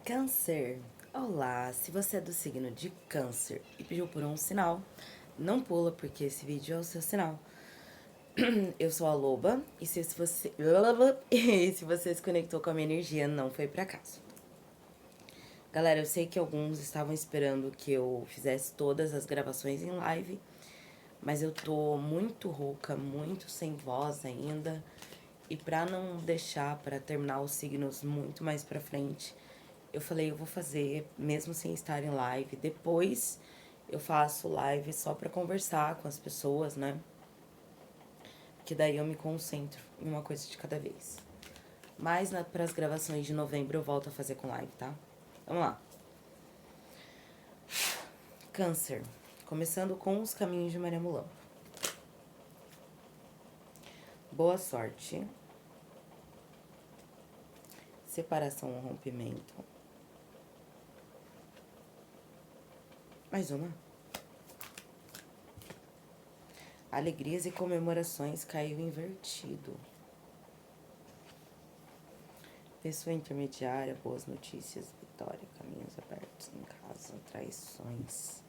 Câncer. Olá, se você é do signo de Câncer e pediu por um sinal, não pula porque esse vídeo é o seu sinal. Eu sou a Loba e se você e se você se conectou com a minha energia, não foi por acaso. Galera, eu sei que alguns estavam esperando que eu fizesse todas as gravações em live, mas eu tô muito rouca, muito sem voz ainda. E pra não deixar pra terminar os signos muito mais pra frente, eu falei, eu vou fazer mesmo sem estar em live. Depois eu faço live só pra conversar com as pessoas, né? Que daí eu me concentro em uma coisa de cada vez. Mas pras gravações de novembro eu volto a fazer com live, tá? Vamos lá. Câncer. Começando com os caminhos de Maria Mulambo. Boa sorte. Separação ou rompimento. Mais uma. Alegrias e comemorações caiu invertido. Pessoa intermediária, boas notícias, vitória, caminhos abertos em casa, traições.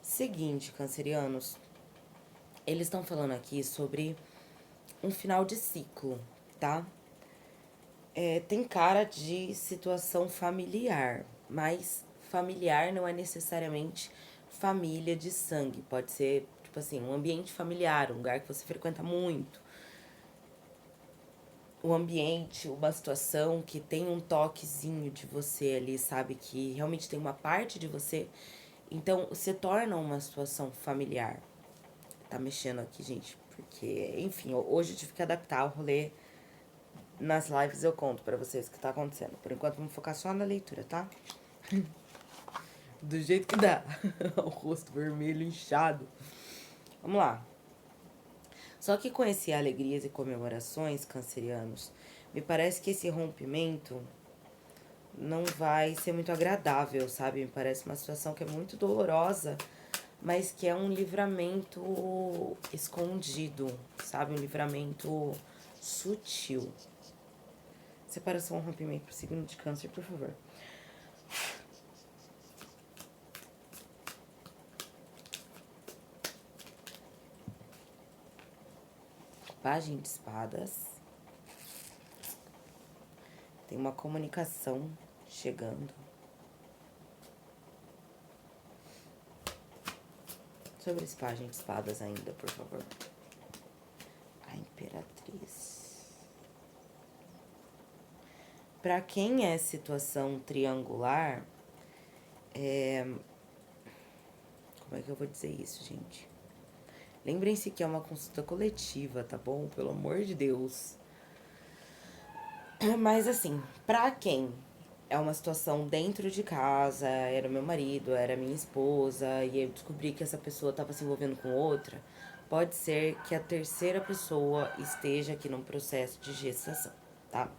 Seguinte, cancerianos, eles estão falando aqui sobre um final de ciclo, tá? Tem cara de situação familiar, mas familiar não é necessariamente família de sangue. Pode ser, tipo assim, um ambiente familiar, um lugar que você frequenta muito. O ambiente, uma situação que tem um toquezinho de você ali, sabe? Que realmente tem uma parte de você. Então, se torna uma situação familiar. Tá mexendo aqui, gente, porque, enfim, hoje eu tive que adaptar o rolê. Nas lives eu conto pra vocês o que tá acontecendo. Por enquanto, vamos focar só na leitura, tá? Do jeito que dá. O rosto vermelho, inchado. Vamos lá. Só que com esse alegrias e comemorações, cancerianos, me parece que esse rompimento não vai ser muito agradável, sabe? Me parece uma situação que é muito dolorosa, mas que é um livramento escondido, sabe? Um livramento sutil. Separação ou rompimento pro signo de Câncer, por favor. Pagem de espadas. Tem uma comunicação chegando. Sobre esse pagem de espadas ainda, por favor. A Imperatriz. Pra quem é situação triangular, como é que eu vou dizer isso, gente? Lembrem-se que é uma consulta coletiva, tá bom? Pelo amor de Deus. Mas assim, pra quem é uma situação dentro de casa, era meu marido, era minha esposa, e eu descobri que essa pessoa tava se envolvendo com outra, pode ser que a terceira pessoa esteja aqui num processo de gestação, tá?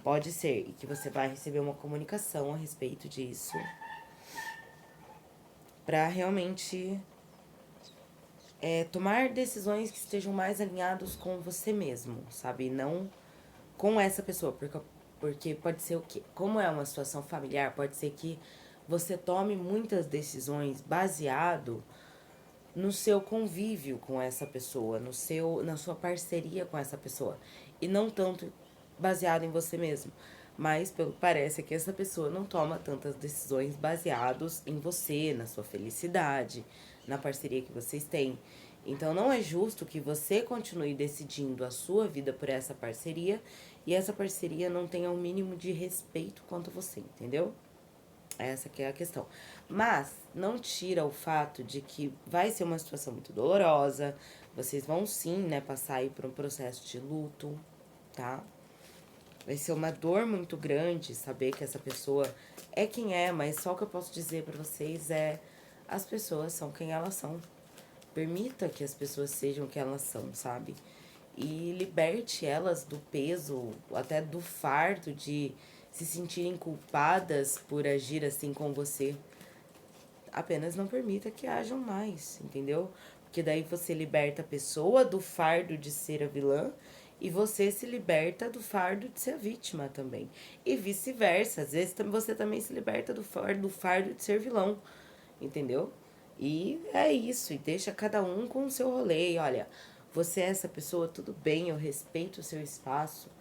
Pode ser, e que você vai receber uma comunicação a respeito disso, pra realmente tomar decisões que estejam mais alinhados com você mesmo, sabe? Não com essa pessoa, porque pode ser o quê? Como é uma situação familiar, pode ser que você tome muitas decisões baseado no seu convívio com essa pessoa, na sua parceria com essa pessoa, e não tanto baseado em você mesmo. Mas, pelo que parece, é que essa pessoa não toma tantas decisões baseadas em você, na sua felicidade, na parceria que vocês têm. Então, não é justo que você continue decidindo a sua vida por essa parceria e essa parceria não tenha o mínimo de respeito quanto você, entendeu? Essa que é a questão. Mas não tira o fato de que vai ser uma situação muito dolorosa. Vocês vão sim, né, passar aí por um processo de luto, tá? Vai ser uma dor muito grande saber que essa pessoa é quem é, mas só o que eu posso dizer pra vocês é: as pessoas são quem elas são. Permita que as pessoas sejam quem elas são, sabe? E liberte elas do peso, até do fardo de se sentirem culpadas por agir assim com você. Apenas não permita que hajam mais, entendeu? Porque daí você liberta a pessoa do fardo de ser a vilã e você se liberta do fardo de ser vítima também. E vice-versa, às vezes você também se liberta do fardo de ser vilão, entendeu? E é isso, e deixa cada um com o seu rolê. E olha, você é essa pessoa, tudo bem, eu respeito o seu espaço,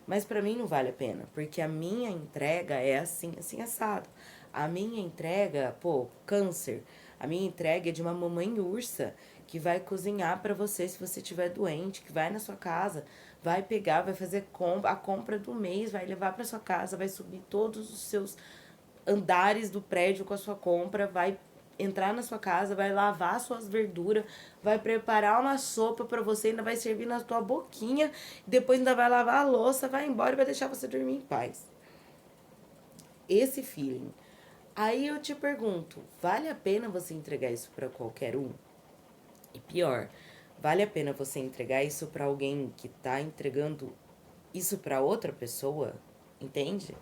mas pra mim não vale a pena, porque a minha entrega é assim, assim, assado. A minha entrega, pô, câncer, a minha entrega é de uma mamãe ursa que vai cozinhar pra você se você estiver doente, que vai na sua casa, vai pegar, vai fazer a compra do mês, vai levar pra sua casa, vai subir todos os seus andares do prédio com a sua compra, vai entrar na sua casa, vai lavar suas verduras, vai preparar uma sopa pra você, ainda vai servir na tua boquinha, depois ainda vai lavar a louça, vai embora e vai deixar você dormir em paz. Esse feeling. Aí eu te pergunto, vale a pena você entregar isso pra qualquer um? E pior, vale a pena você entregar isso pra alguém que tá entregando isso pra outra pessoa? Entende?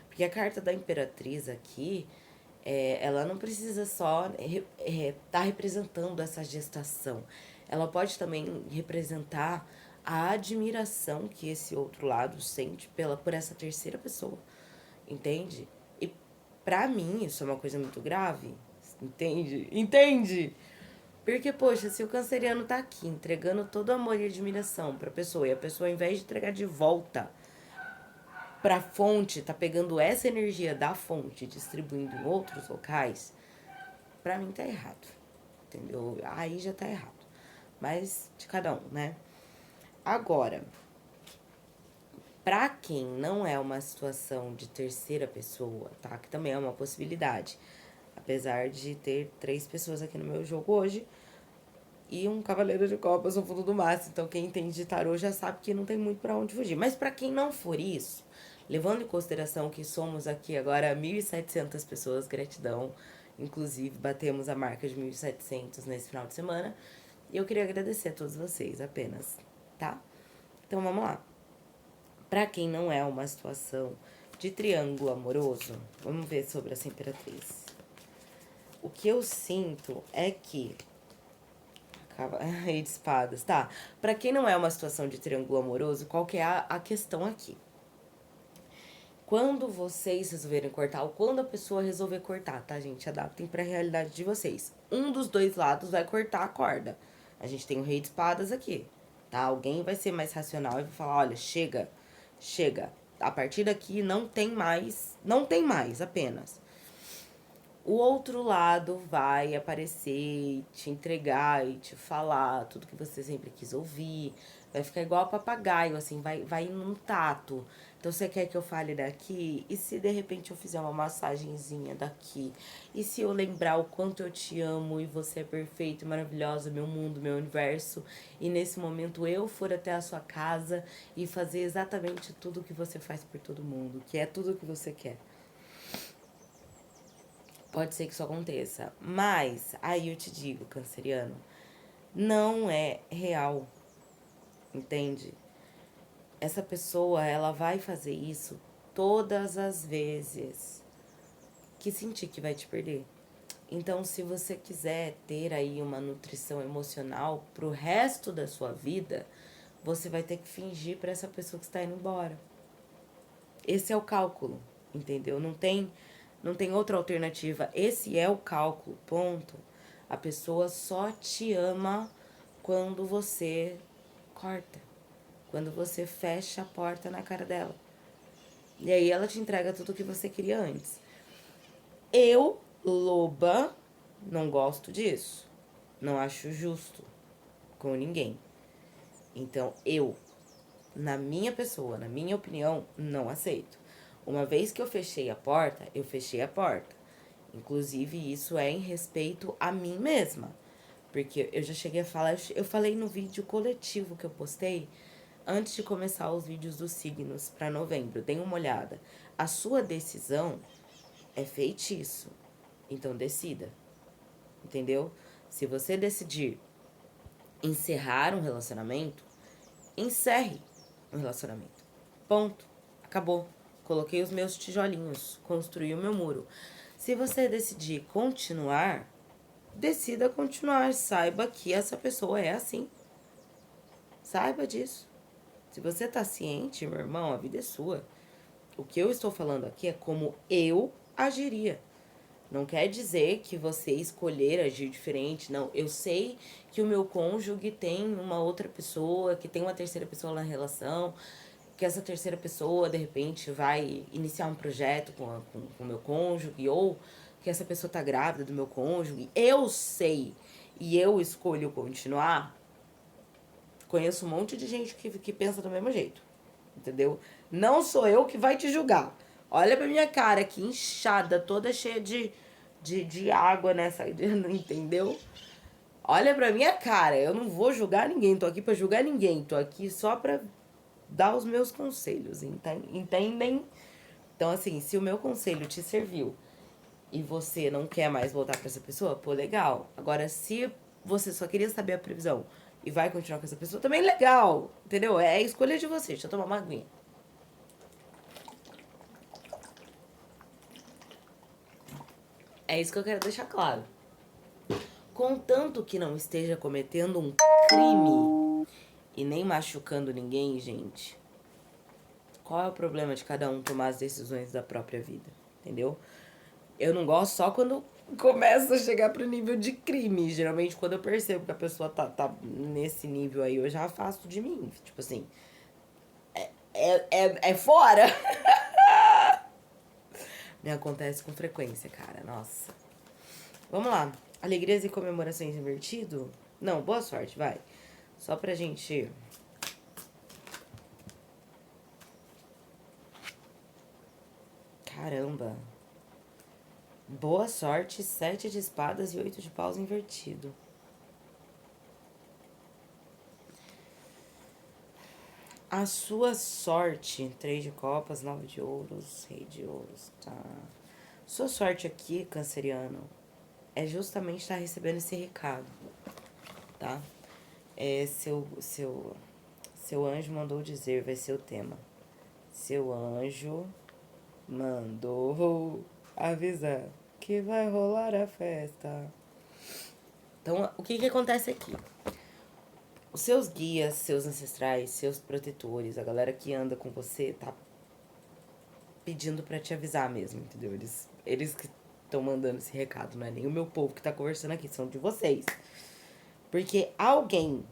Porque a carta da Imperatriz aqui, ela não precisa só tá representando essa gestação. Ela pode também representar a admiração que esse outro lado sente por essa terceira pessoa. Entende? E pra mim isso é uma coisa muito grave. Entende? Entende? Porque, poxa, se o canceriano tá aqui entregando todo amor e admiração pra pessoa e a pessoa, ao invés de entregar de volta pra fonte, tá pegando essa energia da fonte e distribuindo em outros locais, pra mim tá errado. Entendeu? Aí já tá errado. Mas de cada um, né? Agora, pra quem não é uma situação de terceira pessoa, tá? Que também é uma possibilidade. Apesar de ter 3 pessoas aqui no meu jogo hoje e um cavaleiro de copas no fundo do mar. Então quem entende de tarô já sabe que não tem muito pra onde fugir. Mas pra quem não for isso, levando em consideração que somos aqui agora 1.700 pessoas, gratidão. Inclusive, batemos a marca de 1.700 nesse final de semana. E eu queria agradecer a todos vocês apenas, tá? Então vamos lá. Pra quem não é uma situação de triângulo amoroso, vamos ver sobre essa Imperatriz. O que eu sinto é que... Rei de espadas, tá? Pra quem não é uma situação de triângulo amoroso, qual que é a questão aqui? Quando vocês resolverem cortar, ou quando a pessoa resolver cortar, tá, gente? Adaptem pra realidade de vocês. Um dos dois lados vai cortar a corda. A gente tem o rei de espadas aqui, tá? Alguém vai ser mais racional e vai falar, olha, chega, chega. A partir daqui não tem mais apenas. O outro lado vai aparecer e te entregar e te falar tudo que você sempre quis ouvir. Vai ficar igual papagaio, assim, vai num tato. Então, você quer que eu fale daqui? E se de repente eu fizer uma massagenzinha daqui? E se eu lembrar o quanto eu te amo e você é perfeito, maravilhosa, meu mundo, meu universo? E nesse momento eu for até a sua casa e fazer exatamente tudo que você faz por todo mundo, que é tudo que você quer. Pode ser que isso aconteça. Mas, aí eu te digo, canceriano, não é real. Entende? Essa pessoa, ela vai fazer isso todas as vezes que sentir que vai te perder. Então, se você quiser ter aí uma nutrição emocional pro resto da sua vida, você vai ter que fingir pra essa pessoa que está indo embora. Esse é o cálculo, entendeu? Não tem outra alternativa. Esse é o cálculo, ponto. A pessoa só te ama quando você corta. Quando você fecha a porta na cara dela. E aí ela te entrega tudo o que você queria antes. Eu, loba, não gosto disso. Não acho justo com ninguém. Então, na minha pessoa, na minha opinião, não aceito. Uma vez que eu fechei a porta, eu fechei a porta. Inclusive, isso é em respeito a mim mesma. Porque eu já cheguei a falar, eu falei no vídeo coletivo que eu postei, antes de começar os vídeos dos signos para novembro. Dê uma olhada. A sua decisão é feitiço. Então, decida. Entendeu? Se você decidir encerrar um relacionamento, encerre um relacionamento. Ponto. Acabou. Coloquei os meus tijolinhos, construí o meu muro. Se você decidir continuar, decida continuar. Saiba que essa pessoa é assim. Saiba disso. Se você tá ciente, meu irmão, a vida é sua. O que eu estou falando aqui é como eu agiria. Não quer dizer que você escolher agir diferente, não. Eu sei que o meu cônjuge tem uma outra pessoa, que tem uma terceira pessoa na relação, que essa terceira pessoa, de repente, vai iniciar um projeto com o meu cônjuge, ou que essa pessoa tá grávida do meu cônjuge. Eu sei e eu escolho continuar. Conheço um monte de gente que pensa do mesmo jeito, entendeu? Não sou eu que vai te julgar. Olha pra minha cara aqui, inchada, toda cheia de água nessa, entendeu? Olha pra minha cara, eu não vou julgar ninguém, tô aqui pra julgar ninguém, tô aqui só pra dar os meus conselhos, entendem? Então, assim, se o meu conselho te serviu e você não quer mais voltar pra essa pessoa, pô, legal. Agora, se você só queria saber a previsão e vai continuar com essa pessoa, também legal, entendeu? É a escolha de você. Deixa eu tomar uma aguinha. É isso que eu quero deixar claro. Contanto que não esteja cometendo um crime e nem machucando ninguém, gente, qual é o problema de cada um tomar as decisões da própria vida? Entendeu? Eu não gosto só quando começa a chegar pro nível de crime. Geralmente, quando eu percebo que a pessoa tá nesse nível aí, eu já afasto de mim. Tipo assim, é fora. Me acontece com frequência, cara. Nossa. Vamos lá. Alegrias e comemorações invertido? Não, boa sorte, vai. Só pra gente... Caramba. Boa sorte, 7 de espadas e 8 de paus invertido. A sua sorte, 3 de copas, 9 de ouros, rei de ouros, tá. Sua sorte aqui, canceriano, é justamente estar recebendo esse recado, tá? É seu anjo mandou dizer, vai ser o tema. Seu anjo mandou avisar que vai rolar a festa. Então, o que que acontece aqui? Os seus guias, seus ancestrais, seus protetores, a galera que anda com você, tá pedindo pra te avisar mesmo, entendeu? Eles que estão mandando esse recado, não é nem o meu povo que tá conversando aqui, são de vocês. Porque alguém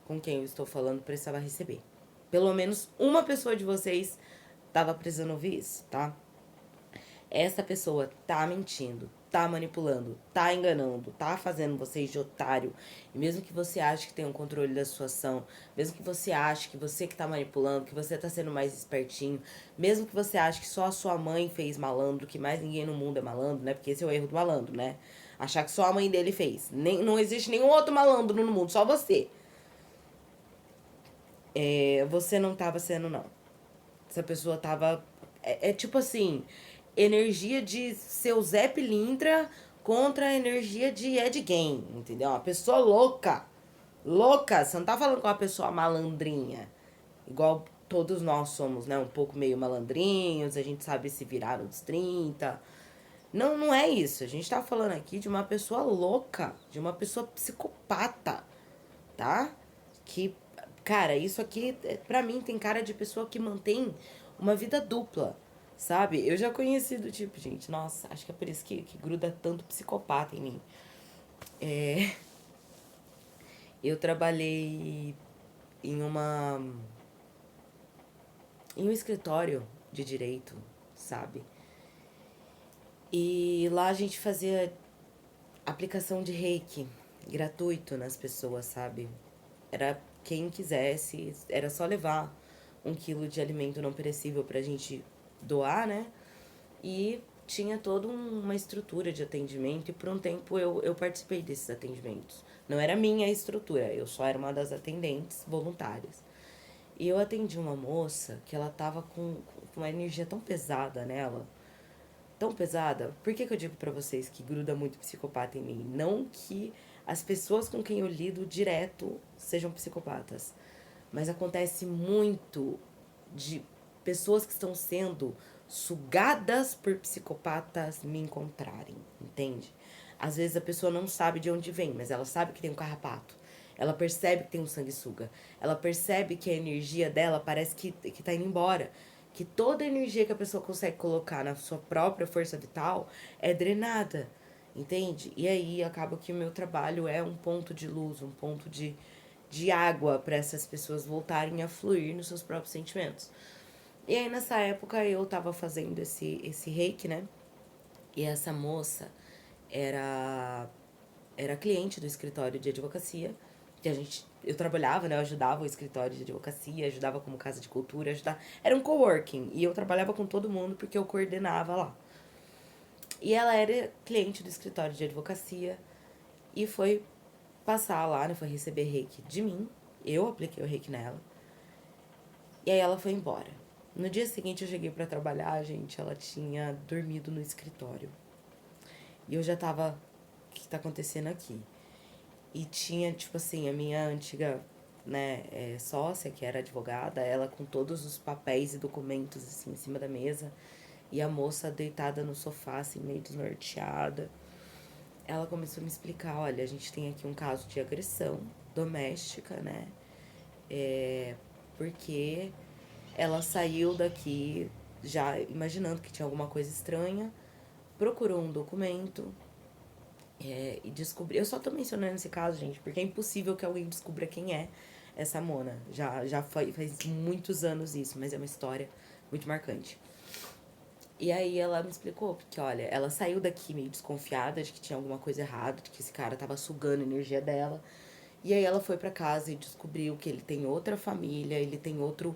com quem eu estou falando precisava receber. Pelo menos uma pessoa de vocês tava precisando ouvir isso, tá? Essa pessoa tá mentindo, tá manipulando, tá enganando, tá fazendo vocês de otário. E mesmo que você ache que tem um controle da sua ação, mesmo que você ache que você que tá manipulando, que você tá sendo mais espertinho, mesmo que você ache que só a sua mãe fez malandro, que mais ninguém no mundo é malandro, né? Porque esse é o erro do malandro, né? Achar que só a mãe dele fez. Não existe nenhum outro malandro no mundo, só você. Você não tava sendo, não. Essa pessoa tava. É tipo assim: energia de seu Zé Pilintra contra a energia de Ed Gein, entendeu? Uma pessoa louca. Louca. Você não tá falando com uma pessoa malandrinha. Igual todos nós somos, né? Um pouco meio malandrinhos, a gente sabe se virar nos 30. Não, não é isso. A gente tá falando aqui de uma pessoa louca, de uma pessoa psicopata, tá? Que, cara, isso aqui, pra mim, tem cara de pessoa que mantém uma vida dupla, sabe? Eu já conheci do tipo, gente, nossa, acho que é por isso que gruda tanto psicopata em mim. Eu trabalhei em uma... em um escritório de direito, sabe? E lá a gente fazia aplicação de reiki gratuito nas pessoas, sabe? Era quem quisesse, era só levar 1 quilo de alimento não perecível pra gente doar, né? E tinha toda uma estrutura de atendimento e por um tempo eu participei desses atendimentos. Não era minha a estrutura, eu só era uma das atendentes voluntárias. E eu atendi uma moça que ela tava com uma energia tão pesada nela, tão pesada. Por que eu digo pra vocês que gruda muito psicopata em mim? Não que as pessoas com quem eu lido direto sejam psicopatas, mas acontece muito de pessoas que estão sendo sugadas por psicopatas me encontrarem, entende? Às vezes a pessoa não sabe de onde vem, mas ela sabe que tem um carrapato. Ela percebe que tem um sanguessuga. Ela percebe que a energia dela parece que tá indo embora. Que toda a energia que a pessoa consegue colocar na sua própria força vital é drenada. Entende? E aí acaba que o meu trabalho é um ponto de luz, um ponto de água para essas pessoas voltarem a fluir nos seus próprios sentimentos. E aí nessa época eu tava fazendo esse reiki, né? E essa moça era cliente do escritório de advocacia, que eu trabalhava, né? Eu ajudava o escritório de advocacia, ajudava como casa de cultura, era um coworking, e eu trabalhava com todo mundo porque eu coordenava lá. E ela era cliente do escritório de advocacia e foi passar lá, né? Foi receber reiki de mim. Eu apliquei o reiki nela. E aí ela foi embora. No dia seguinte eu cheguei pra trabalhar, gente, ela tinha dormido no escritório. E eu já tava, o que tá acontecendo aqui? E tinha, tipo assim, a minha antiga, né, sócia, que era advogada, ela com todos os papéis e documentos, assim, em cima da mesa. E a moça deitada no sofá, assim, meio desnorteada. Ela começou a me explicar, olha, a gente tem aqui um caso de agressão doméstica, né? Porque ela saiu daqui já imaginando que tinha alguma coisa estranha, procurou um documento, e descobriu. Eu só tô mencionando esse caso, gente, porque é impossível que alguém descubra quem é essa Mona. Já faz muitos anos isso, mas é uma história muito marcante. E aí ela me explicou, porque olha, ela saiu daqui meio desconfiada de que tinha alguma coisa errada, de que esse cara tava sugando a energia dela. E aí ela foi pra casa e descobriu que ele tem outra família, ele tem outro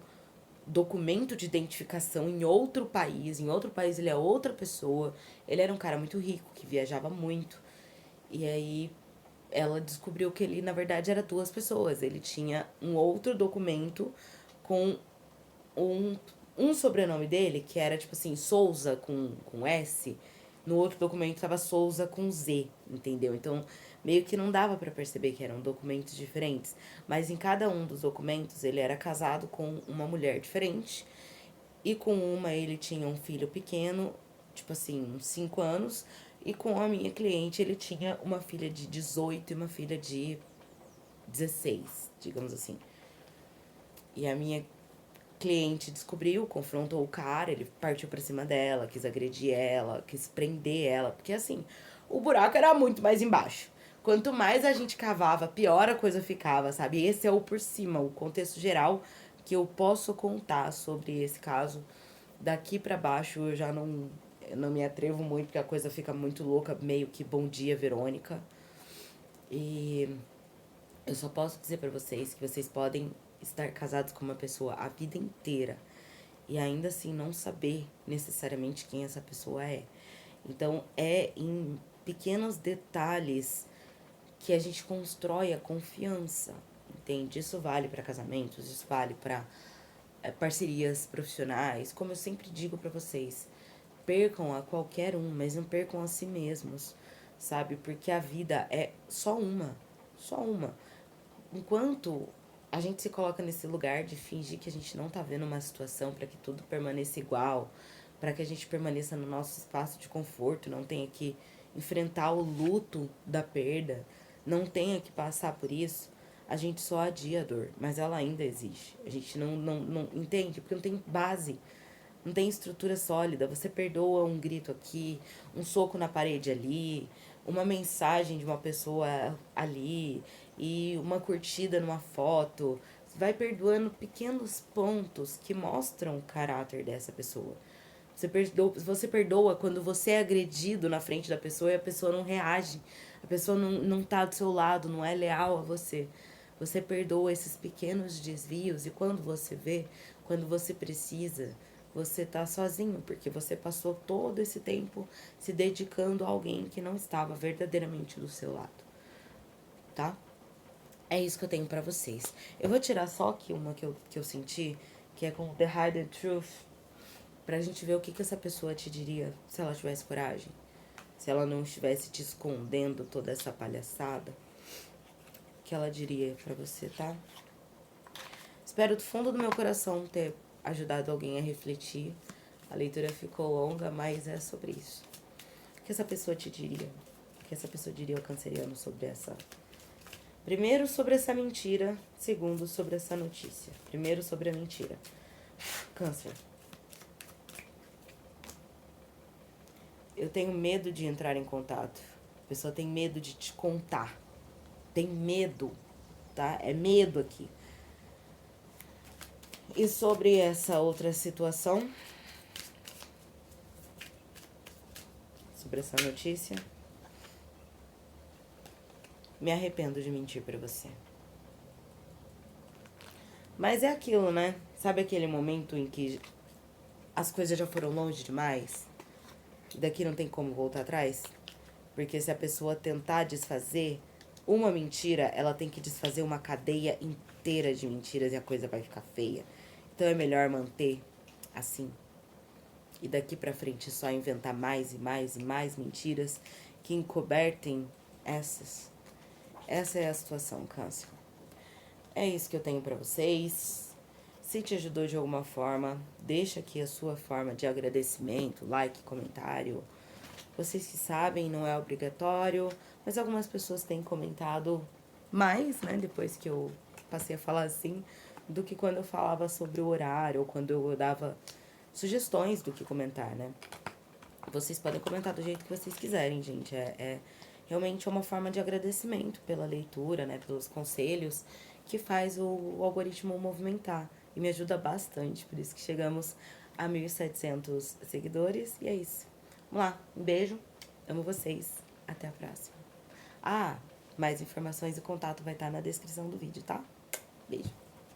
documento de identificação em outro país ele é outra pessoa. Ele era um cara muito rico, que viajava muito. E aí ela descobriu que ele, na verdade, era duas pessoas. Ele tinha um outro documento com um, um sobrenome dele, que era tipo assim, Souza com S. No outro documento tava Souza com Z, entendeu? Então, meio que não dava pra perceber que eram documentos diferentes. Mas em cada um dos documentos, ele era casado com uma mulher diferente. E com uma ele tinha um filho pequeno, tipo assim, uns 5 anos. E com a minha cliente ele tinha uma filha de 18 e uma filha de 16, digamos assim. E a minha cliente descobriu, confrontou o cara, ele partiu pra cima dela, quis agredir ela, quis prender ela. Porque assim, o buraco era muito mais embaixo. Quanto mais a gente cavava, pior a coisa ficava, sabe? Esse é o por cima, o contexto geral que eu posso contar sobre esse caso. Daqui pra baixo eu não me atrevo muito, porque a coisa fica muito louca, meio que bom dia, Verônica. E eu só posso dizer pra vocês que vocês podem estar casados com uma pessoa a vida inteira e ainda assim não saber necessariamente quem essa pessoa é. Então é em pequenos detalhes que a gente constrói a confiança, entende? Isso vale para casamentos, isso vale para parcerias profissionais. Como eu sempre digo para vocês, percam a qualquer um, mas não percam a si mesmos, sabe? Porque a vida é só uma. Enquanto a gente se coloca nesse lugar de fingir que a gente não tá vendo uma situação para que tudo permaneça igual, para que a gente permaneça no nosso espaço de conforto, não tenha que enfrentar o luto da perda, não tenha que passar por isso, a gente só adia a dor, mas ela ainda existe. A gente não entende, porque não tem base, não tem estrutura sólida. Você perdoa um grito aqui, um soco na parede ali, uma mensagem de uma pessoa ali e uma curtida numa foto. Vai perdoando pequenos pontos que mostram o caráter dessa pessoa. Você perdoa quando você é agredido na frente da pessoa e a pessoa não reage. A pessoa não tá do seu lado, não é leal a você. Você perdoa esses pequenos desvios e quando você vê, quando você precisa, você tá sozinho, porque você passou todo esse tempo se dedicando a alguém que não estava verdadeiramente do seu lado, tá? É isso que eu tenho pra vocês. Eu vou tirar só aqui uma que eu senti, que é com The Hidden Truth, pra gente ver o que essa pessoa te diria se ela tivesse coragem. Se ela não estivesse te escondendo toda essa palhaçada, o que ela diria pra você, tá? Espero do fundo do meu coração ter ajudado alguém a refletir. A leitura ficou longa, mas é sobre isso. O que essa pessoa te diria? O que essa pessoa diria ao canceriano sobre Primeiro sobre essa mentira, segundo sobre essa notícia. Primeiro sobre a mentira. Câncer. Eu tenho medo de entrar em contato. A pessoa tem medo de te contar. Tem medo, tá? É medo aqui. E sobre essa outra situação, sobre essa notícia, me arrependo de mentir pra você. Mas é aquilo, né? Sabe aquele momento em que as coisas já foram longe demais? E daqui não tem como voltar atrás? Porque se a pessoa tentar desfazer uma mentira, ela tem que desfazer uma cadeia inteira de mentiras e a coisa vai ficar feia. Então é melhor manter assim. E daqui pra frente só inventar mais e mais e mais mentiras que encobertem essas. Essa é a situação, Câncer. É isso que eu tenho pra vocês. Se te ajudou de alguma forma, deixa aqui a sua forma de agradecimento, like, comentário. Vocês que sabem, não é obrigatório, mas algumas pessoas têm comentado mais, né, depois que eu passei a falar assim, do que quando eu falava sobre o horário ou quando eu dava sugestões do que comentar, né? Vocês podem comentar do jeito que vocês quiserem, gente. Realmente uma forma de agradecimento pela leitura, né? Pelos conselhos que faz o algoritmo movimentar. E me ajuda bastante, por isso que chegamos a 1.700 seguidores. E é isso. Vamos lá, um beijo, amo vocês, até a próxima. Ah, mais informações e contato vai estar na descrição do vídeo, tá? Beijo.